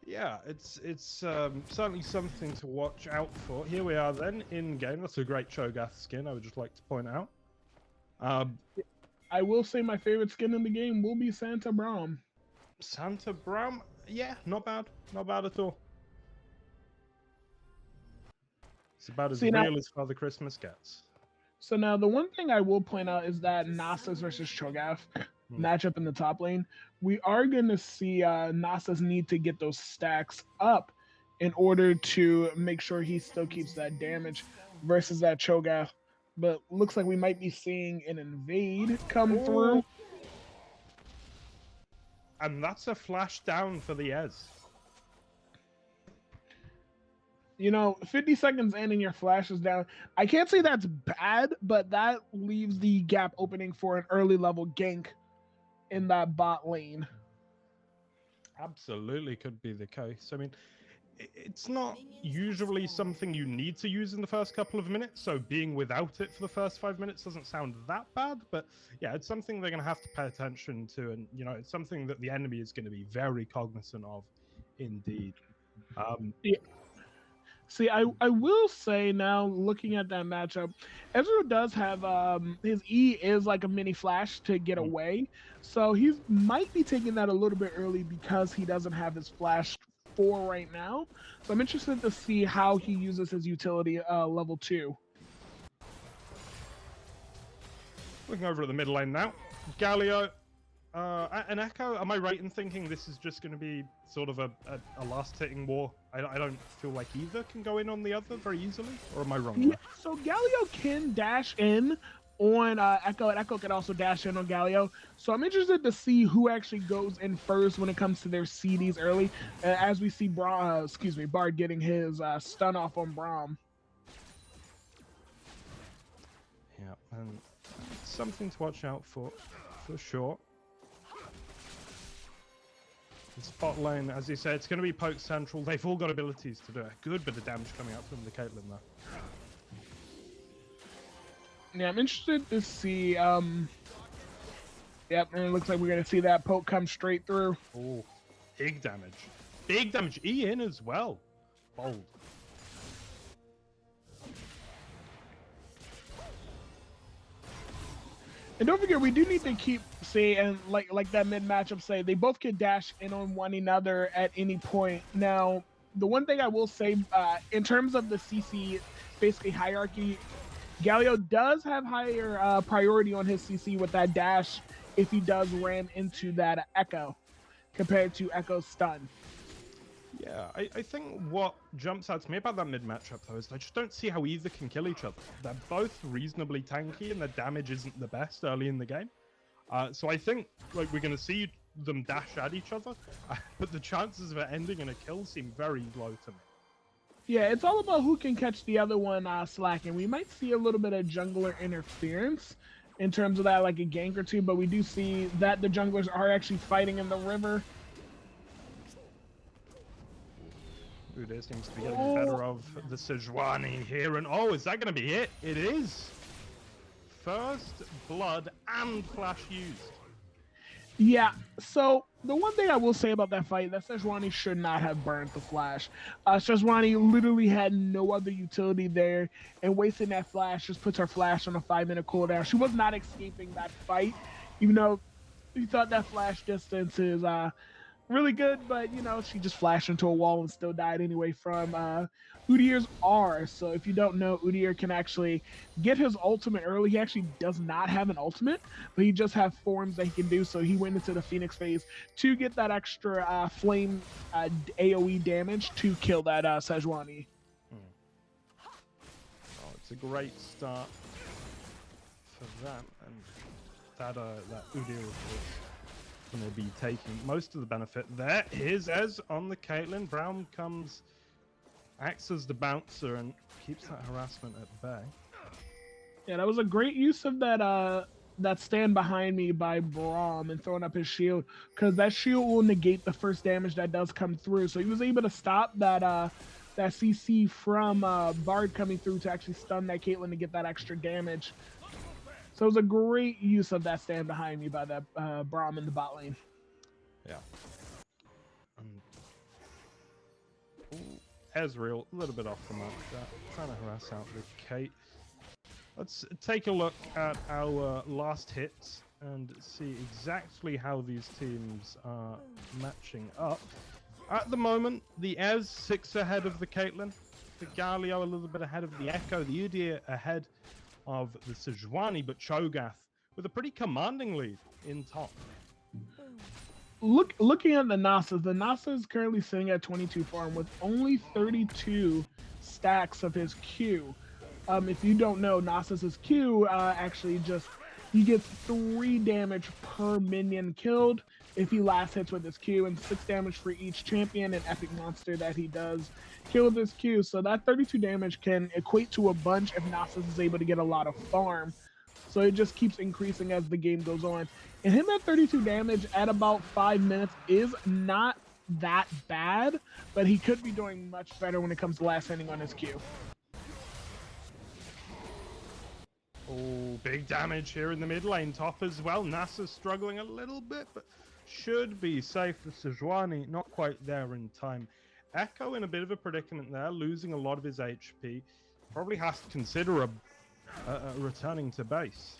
Yeah, it's certainly something to watch out for. Here we are then in game. That's a great Cho'Gath skin. I would just like to point out. Um, I will say my favorite skin in the game will be Santa Braum. Santa Braum, yeah, not bad, not bad at all. It's about as See now, real as Father Christmas gets. so now the one thing I will point out is that Nasus versus Cho'Gath matchup in the top lane, we are going to see Nasus need to get those stacks up in order to make sure he still keeps that damage versus that Cho'Gath. But looks like we might be seeing an invade come through. And that's a flash down for the Ez. You know, 50 seconds in and your flash is down. I can't say that's bad, but that leaves the gap opening for an early level gank in that bot lane. Absolutely could be the case. I mean, it's not usually something you need to use in the first couple of minutes, so being without it for the first 5 minutes doesn't sound that bad, but yeah, it's something they're going to have to pay attention to, and you know, it's something that the enemy is going to be very cognizant of indeed. Yeah. See, I will say now, looking at that matchup, Ezreal does have his E is like a mini flash to get away, so he might be taking that a little bit early because he doesn't have his flash 4 right now. So I'm interested to see how he uses his utility level 2. Looking over at the mid lane now, Galio, an Echo. Am I right in thinking this is just going to be sort of a last-hitting war? I don't feel like either can go in on the other very easily, or am I wrong? Yeah, so Galio can dash in on Echo, and Echo can also dash in on Galio. So I'm interested to see who actually goes in first when it comes to their CDs early, as we see Bard getting his stun off on Braum. Yeah, and something to watch out for sure. The spot lane, as you said, it's going to be poke central. They've all got abilities to do a good bit of damage coming up from the Caitlyn though. Yeah, I'm interested to see. Yep, and it looks like we're going to see that poke come straight through. Oh, big damage. Big damage. E in as well. Bold. And don't forget, we do need to keep and like that mid matchup say, they both can dash in on one another at any point. Now, the one thing I will say, in terms of the CC, basically hierarchy, Galio does have higher priority on his CC with that dash if he does ram into that Echo compared to Echo's stun. Yeah, I think what jumps out to me about that mid matchup though is I just don't see how either can kill each other. They're both reasonably tanky and their damage isn't the best early in the game. So I think like we're going to see them dash at each other, but the chances of it ending in a kill seem very low to me. Yeah, it's all about who can catch the other one slacking. We might see a little bit of jungler interference in terms of that, like a gank or two, but we do see that the junglers are actually fighting in the river. Udyr seems to be getting the better of the Sejuani here, and oh, is that going to be it? It is! First blood and flash used. Yeah, so the one thing I will say about that fight, that Sejuani should not have burned the flash. Sejuani literally had no other utility there, and wasting that flash just puts her flash on a 5-minute cooldown. She was not escaping that fight, even though you thought that flash distance is really good, but you know, she just flashed into a wall and still died anyway from Udyr's R. So if you don't know, Udyr can actually get his ultimate early. He actually does not have an ultimate, but he just has forms that he can do. So he went into the Phoenix phase to get that extra flame AoE damage to kill that Sejuani. Oh, it's a great start for that, and that Udyr of course will be taking most of the benefit. There is Ez on the Caitlyn. Braum acts as the bouncer and keeps that harassment at bay. Yeah, that was a great use of that stand behind me by Braum and throwing up his shield, because that shield will negate the first damage that does come through. So he was able to stop that CC from Bard coming through to actually stun that Caitlyn to get that extra damage. So it was a great use of that stand behind me by that Braum in the bot lane. Yeah. Ezreal, a little bit off the mark there, trying to harass out the Kate. Let's take a look at our last hits and see exactly how these teams are matching up. At the moment, the Ez 6 ahead of the Caitlyn, the Galio a little bit ahead of the Echo, the Udyr ahead of the Sejuani, but Cho'Gath with a pretty commanding lead in top. Looking at the Nasa is currently sitting at 22 farm with only 32 stacks of his Q. If you don't know, Nasus's Q actually he gets 3 damage per minion killed if he last hits with his Q, and 6 damage for each champion and epic monster that he does kill with his Q. So that 32 damage can equate to a bunch if Nasus is able to get a lot of farm. So it just keeps increasing as the game goes on. And him at 32 damage at about 5 minutes is not that bad, but he could be doing much better when it comes to last hitting on his Q. Oh, big damage here in the mid lane. Top as well. Nasa's struggling a little bit, but should be safe for Sejuani. Not quite there in time. Echo in a bit of a predicament there, losing a lot of his HP. Probably has to consider returning to base.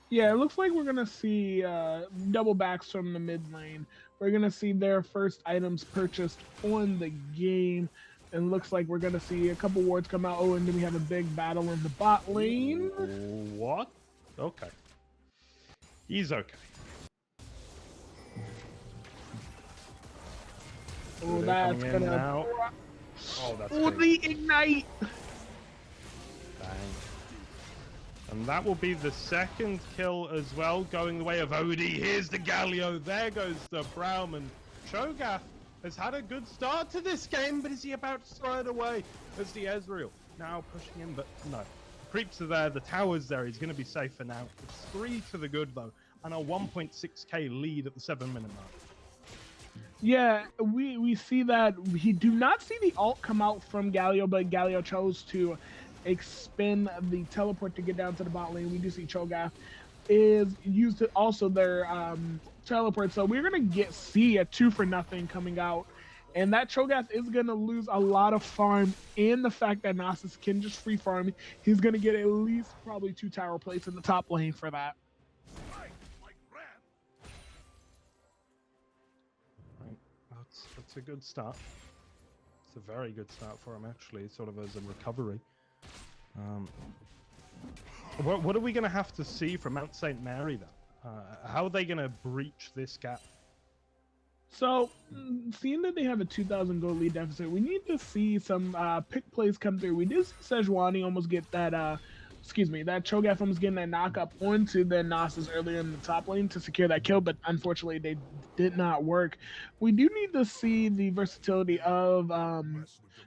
Yeah, it looks like we're going to see double backs from the mid lane. We're going to see their first items purchased on the game. And looks like we're going to see a couple wards come out. Oh, and then we have a big battle in the bot lane. What? Okay. He's okay. Oh, that's going to... Oh, that's the ignite! Bang. And that will be the second kill as well, going the way of Odie. Here's the Galio. There goes the Brauman. Cho'Gath has had a good start to this game, but is he about to throw it away? As the Ezreal now pushing him, but no. Creeps are there, the tower's there, he's going to be safe for now. It's 3 to the good though, and a 1.6k lead at the 7-minute mark. Yeah, we see that. We do not see the ult come out from Galio, but Galio chose to expend the teleport to get down to the bot lane. We do see Cho'Gath is used to also their teleport, so we're gonna see a 2-for-0 coming out, and that Cho'Gath is gonna lose a lot of farm. And the fact that Nasus can just free farm, he's gonna get at least probably 2 tower plates in the top lane for that. Right, that's a good start. It's a very good start for him actually, sort of as a recovery. What are we going to have to see from Mount St. Mary, though? How are they going to breach this gap? So, seeing that they have a 2,000 gold lead deficit, we need to see some pick plays come through. We did see Sejuani almost get that, that Cho'Gath almost getting that knock up onto the Nasus earlier in the top lane to secure that kill, but unfortunately they did not work. We do need to see the versatility of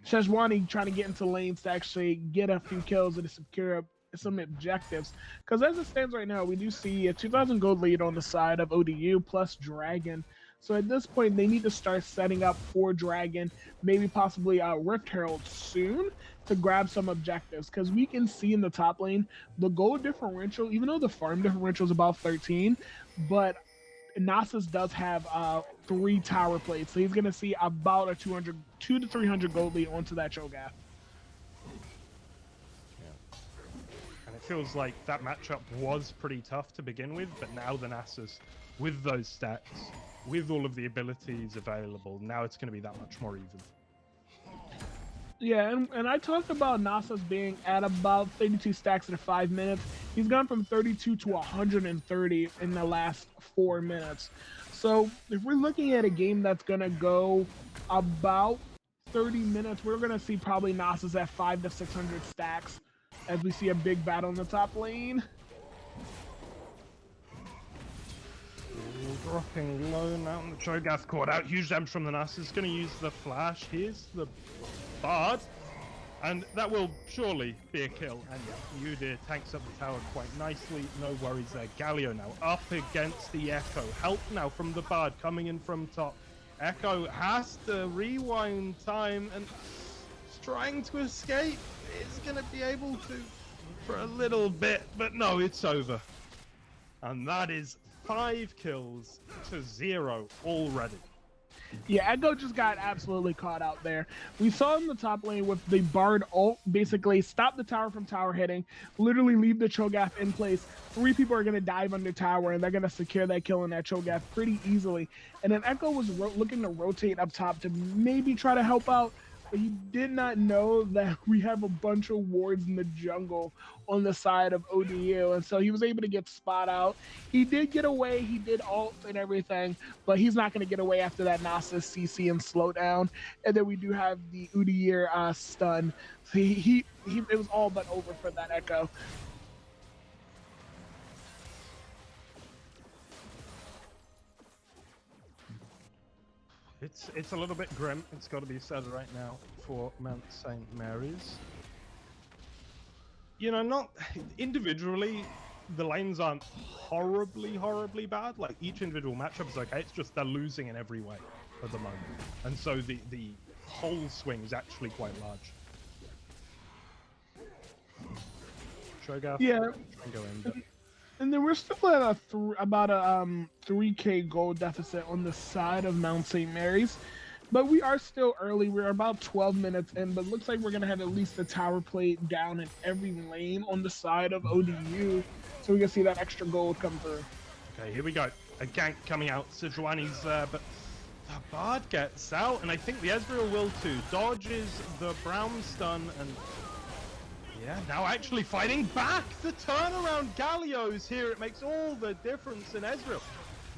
Sejuani trying to get into lanes to actually get a few kills and to secure some objectives. Because as it stands right now, we do see a 2,000 gold lead on the side of ODU plus Dragon. So at this point, they need to start setting up for Dragon, maybe possibly Rift Herald soon to grab some objectives. Because we can see in the top lane, the gold differential, even though the farm differential is about 13, but Nasus does have 3 tower plates. So he's going to see about a 200 to 300 gold lead onto that Cho'Gath. And it feels like that matchup was pretty tough to begin with, but now the Nasus, with those stats, with all of the abilities available, now it's going to be that much more even. Yeah, and I talked about Nasus being at about 32 stacks in 5 minutes. He's gone from 32 to 130 in the last 4 minutes. So if we're looking at a game that's going to go about 30 minutes, we're going to see probably Nasus at 500 to 600 stacks as we see a big battle in the top lane. Dropping low now, and the Cho'Gath caught out. Huge damage from the Nasus. Going to use the flash. Here's the Bard, and that will surely be a kill. And yeah, Udyr tanks up the tower quite nicely. No worries there. Galio now up against the Echo. Help now from the Bard coming in from top. Echo has to rewind time and is trying to escape. Is going to be able to for a little bit, but no, it's over. And that is 5 kills to 0 already. Yeah, Echo just got absolutely caught out there. We saw in the top lane with the Bard ult basically stop the tower from tower hitting, literally leave the Cho'Gath in place. 3 people are going to dive under tower and they're going to secure that kill in that Cho'Gath pretty easily. And then Echo was looking to rotate up top to maybe try to help out, but he did not know that we have a bunch of wards in the jungle on the side of ODU. And so he was able to get spot out. He did get away, he did ult and everything, but he's not going to get away after that Nasus CC and slowdown. And then we do have the Udyr stun. So it was all but over for that Echo. It's a little bit grim, it's got to be said right now, for Mount St. Mary's. You know, not individually, the lanes aren't horribly bad. Like, each individual matchup is okay, it's just they're losing in every way at the moment. And so the whole swing is actually quite large. Cho'Gath, yeah. try and go in, but... And then we're still at about a 3K gold deficit on the side of Mount St. Mary's. But we are still early. We're about 12 minutes in, but looks like we're going to have at least a tower plate down in every lane on the side of ODU. So we can see that extra gold come through. Okay, here we go. A gank coming out. Sejuani's there, but the Bard gets out, and I think the Ezreal will too. Dodges the Brown stun, and yeah, now actually fighting back. The turnaround Galio's here. It makes all the difference in Ezreal.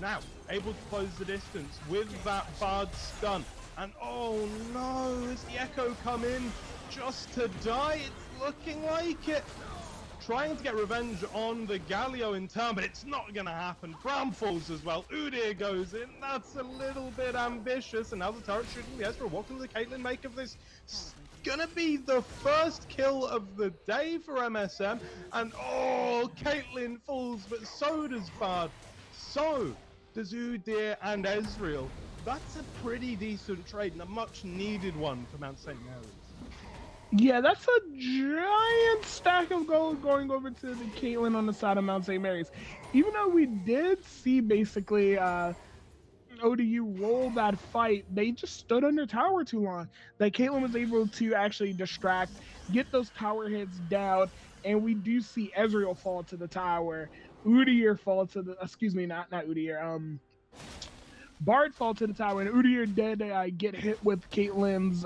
Now, able to close the distance with that Bard stun. And oh no, has the Echo come in just to die? It's looking like it. Trying to get revenge on the Galio in turn, but it's not going to happen. Brown falls as well. Udyr goes in. That's a little bit ambitious. And now the turret shooting the Ezreal. What can the Caitlyn make of this? It's gonna be the first kill of the day for MSM. And oh, Caitlyn falls, but so does Bard. So does Udyr and Ezreal. That's a pretty decent trade and a much needed one for Mount St. Mary's. Yeah, that's a giant stack of gold going over to the Caitlyn on the side of Mount St. Mary's. Even though we did see basically ODU roll that fight, they just stood under tower too long. That Caitlyn was able to actually distract, get those tower hits down, and we do see Ezreal fall to the tower. Udyr fall to the, excuse me, not Udyr, Bard fall to the tower, and Udyr did get hit with Caitlyn's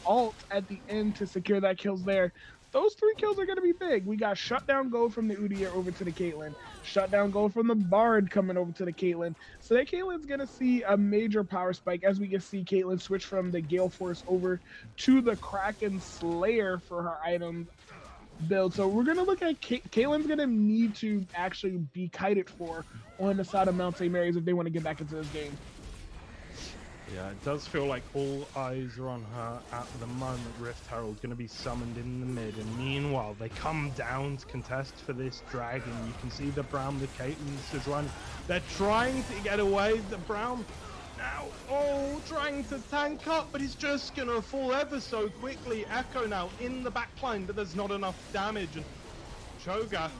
ult at the end to secure that kills there. Those 3 kills are going to be big. We got shutdown gold from the Udyr over to the Caitlyn. Shutdown gold from the Bard coming over to the Caitlyn. So that Caitlyn's going to see a major power spike as we can see Caitlyn switch from the Gale Force over to the Kraken Slayer for her item build. So we're going to look at Caitlyn's going to need to actually be kited for on the side of Mount St. Mary's if they want to get back into this game. Yeah, it does feel like all eyes are on her at the moment. Rift Herald going to be summoned in the mid, and meanwhile they come down to contest for this dragon. You can see the Brown, the Caitlyn, Sejuani. They're trying to get away. The Brown now, oh, trying to tank up, but he's just going to fall ever so quickly. Echo now in the backline, but there's not enough damage. And Cho'Gath,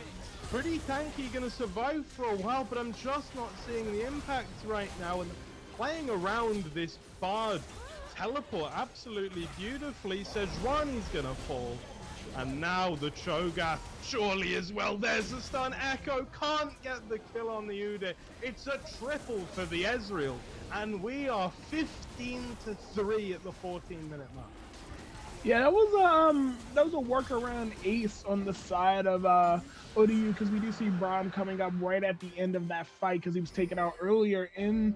pretty tanky, going to survive for a while, but I'm just not seeing the impact right now. And playing around this Bard teleport absolutely beautifully. Sejuani's gonna fall. And now the Cho'Gath surely as well. There's the stun. Echo can't get the kill on the Udyr. It's a triple for the Ezreal. And we are 15-3 at the 14-minute mark. Yeah, that was a workaround ace on the side of ODU, because we do see Braum coming up right at the end of that fight because he was taken out earlier in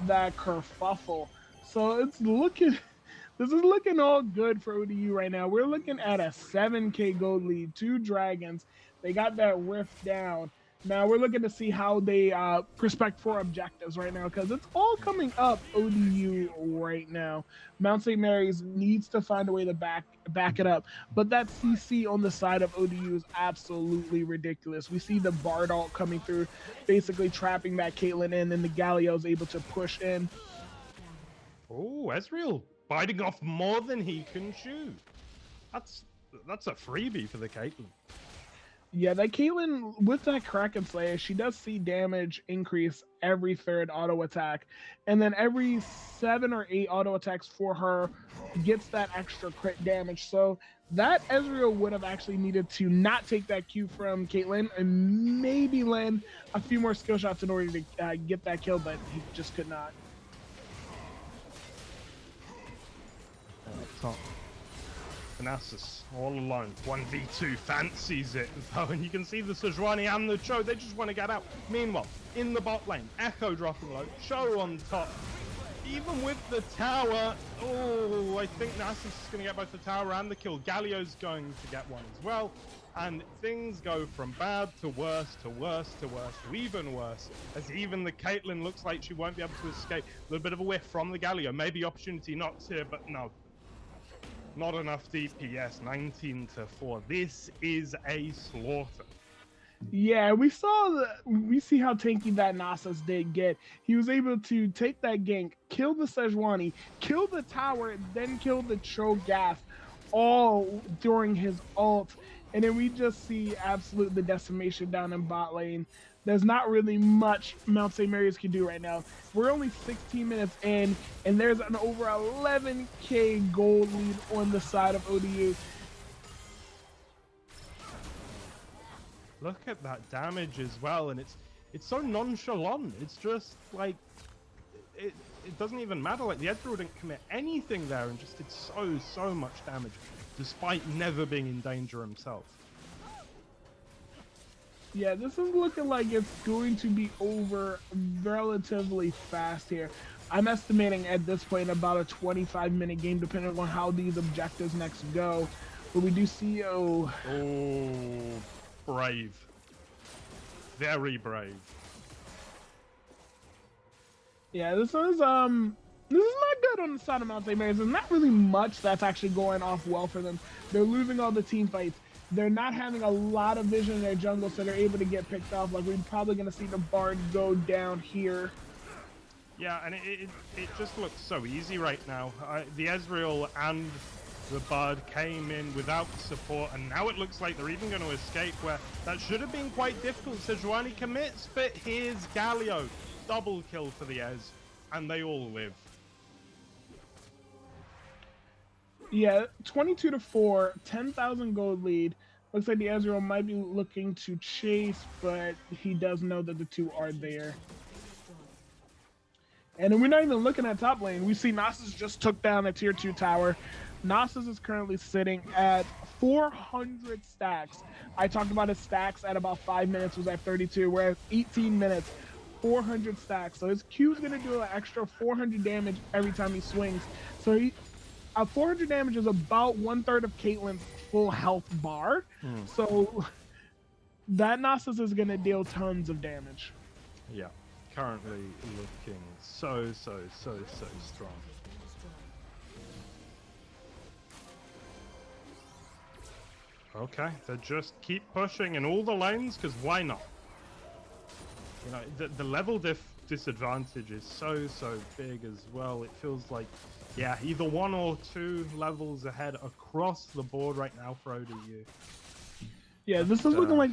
that kerfuffle. So this is looking all good for ODU right now. We're looking at a 7K gold lead, 2 dragons. They got that rift down. Now we're looking to see how they prospect for objectives right now, because it's all coming up ODU right now. Mount St. Mary's needs to find a way to back it up, but that CC on the side of ODU is absolutely ridiculous. We see the Bard ult coming through, basically trapping that Caitlyn in, and the Galio is able to push in. Oh, Ezreal biting off more than he can chew. That's a freebie for the Caitlyn. Yeah, that Caitlyn, with that Kraken Slayer, she does see damage increase every third auto attack. And then every 7 or 8 auto attacks for her gets that extra crit damage. So that Ezreal would have actually needed to not take that Q from Caitlyn and maybe land a few more skill shots in order to get that kill, but he just could not. Top. Thanasis all alone, 1v2, fancies it though, and you can see the Sejuani and the Cho, they just want to get out. Meanwhile, in the bot lane, Echo dropping low, Cho on top. Even with the tower, oh, I think Nasus is going to get both the tower and the kill. Galio's going to get one as well, and things go from bad to worse to worse to worse to even worse, as even the Caitlyn looks like she won't be able to escape. A little bit of a whiff from the Galio, maybe opportunity knocks here, but no. Not enough DPS, 19-4. This is a slaughter. Yeah, we see how tanky that Nasus did get. He was able to take that gank, kill the Sejuani, kill the tower, then kill the Cho'Gath, all during his ult. And then we just see absolute the decimation down in bot lane. There's not really much Mount St. Mary's can do right now. We're only 16 minutes in, and there's an over 11k gold lead on the side of ODU. Look at that damage as well, and it's so nonchalant. It's just like it doesn't even matter. Like the Ezreal didn't commit anything there, and just did so much damage, despite never being in danger himself. Yeah, this is looking like it's going to be over relatively fast here. I'm estimating at this point about a 25-minute game, depending on how these objectives next go. But we do see Oh, brave. Very brave. Yeah, this is not good on the side of Mount St. Mary's. There's not really much that's actually going off well for them. They're losing all the team fights. They're not having a lot of vision in their jungle, so they're able to get picked off. Like, we're probably going to see the Bard go down here. Yeah, and it just looks so easy right now. The Ezreal and the Bard came in without support, and now it looks like they're even going to escape, where that should have been quite difficult. Sejuani commits, but here's Galio. Double kill for the Ez, and they all live. Yeah, 22-4, 10,000 gold lead. Looks like the Ezreal might be looking to chase, but he does know that the two are there. And then we're not even looking at top lane. We see Nasus just took down a tier 2 tower. Nasus is currently sitting at 400 stacks. I talked about his stacks at about 5 minutes was at 32. We're at 18 minutes, 400 stacks. So his Q is going to do an extra 400 damage every time he swings. So 400 damage is about 1/3 of Caitlyn's full health bar. So that Nasus is going to deal tons of damage. Yeah, currently looking so strong. Okay, they just keep pushing in all the lanes, because why not? You know, the level disadvantage is so big as well. It feels like, yeah, either 1 or 2 levels ahead across the board right now for ODU. Yeah, this is looking like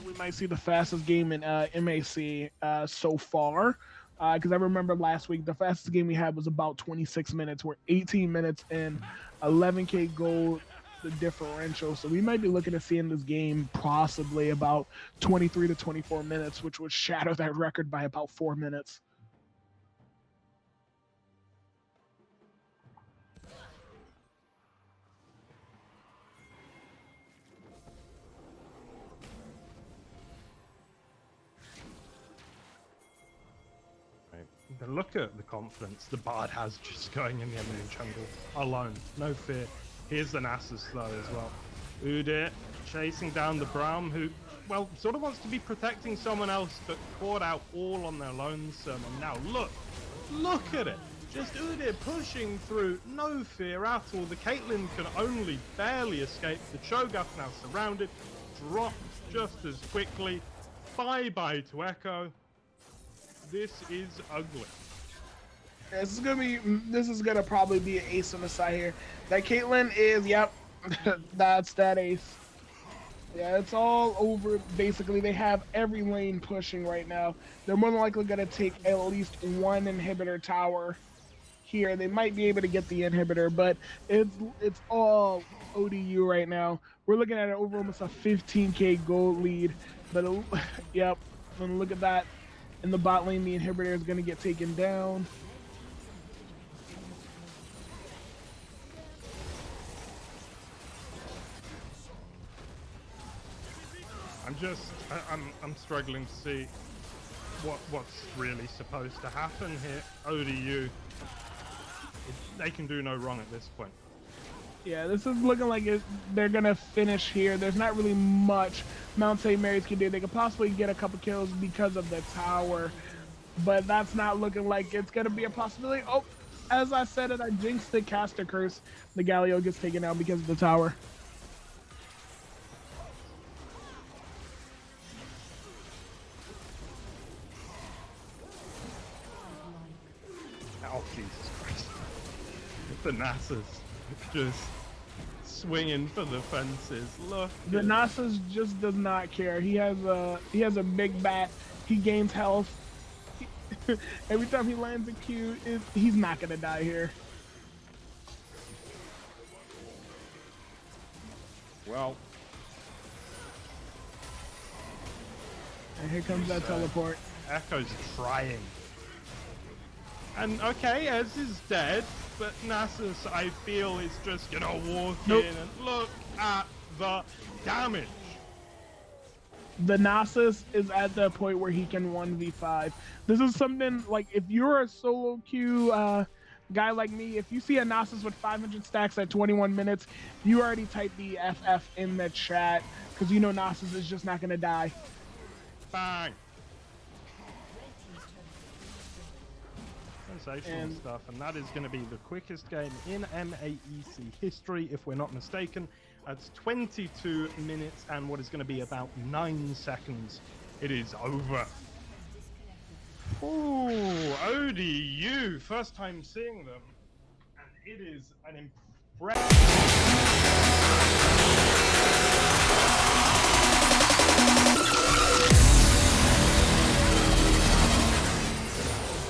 we might see the fastest game in MAEC so far. Because I remember last week the fastest game we had was about 26 minutes. We're 18 minutes and 11k gold the differential. So we might be looking at seeing this game possibly about 23 to 24 minutes, which would shatter that record by about 4 minutes. But look at the confidence the Bard has just going in the enemy jungle alone, no fear. Here's the Nasus though as well. Udyr chasing down the Braum, who, well, sort of wants to be protecting someone else, but caught out all on their lonesome. And now look at it. Just Udyr pushing through, no fear at all. The Caitlyn can only barely escape. The Cho'Gath now surrounded, dropped just as quickly. Bye-bye to Echo. This is ugly. This is gonna probably be an ace on the side here. That Caitlyn is, yep, that's that ace. Yeah, it's all over. Basically, they have every lane pushing right now. They're more than likely going to take at least one inhibitor tower here. They might be able to get the inhibitor, but it's all ODU right now. We're looking at over almost a 15k gold lead. But yep, and look at that. In the bot lane, the inhibitor is going to get taken down. I'm struggling to see what's really supposed to happen here. ODU, they can do no wrong at this point. Yeah, this is looking like they're gonna finish here. There's not really much Mount St. Mary's can do. They could possibly get a couple kills because of the tower, but that's not looking like it's gonna be a possibility. Oh, as I said it, I jinxed the caster curse. The Galio gets taken out because of the tower. Oh, Jesus Christ. The Nasus just swinging for the fences. Look. The Nasus just does not care. He has a big bat. He gains health. Every time he lands a Q, he's not going to die here. Well. And here comes that teleport. Echo's trying. And okay, Ez is dead, but Nasus, I feel, is just gonna walk in and look at the damage. The Nasus is at the point where he can 1v5. This is something like if you're a solo queue guy like me, if you see a Nasus with 500 stacks at 21 minutes, you already type the FF in the chat because you know Nasus is just not gonna die. Bang. Sensational stuff, and that is going to be the quickest game in MAEC history, if we're not mistaken. That's 22 minutes and what is going to be about 9 seconds. It is over. Ooh, ODU, first time seeing them, and it is an impressive.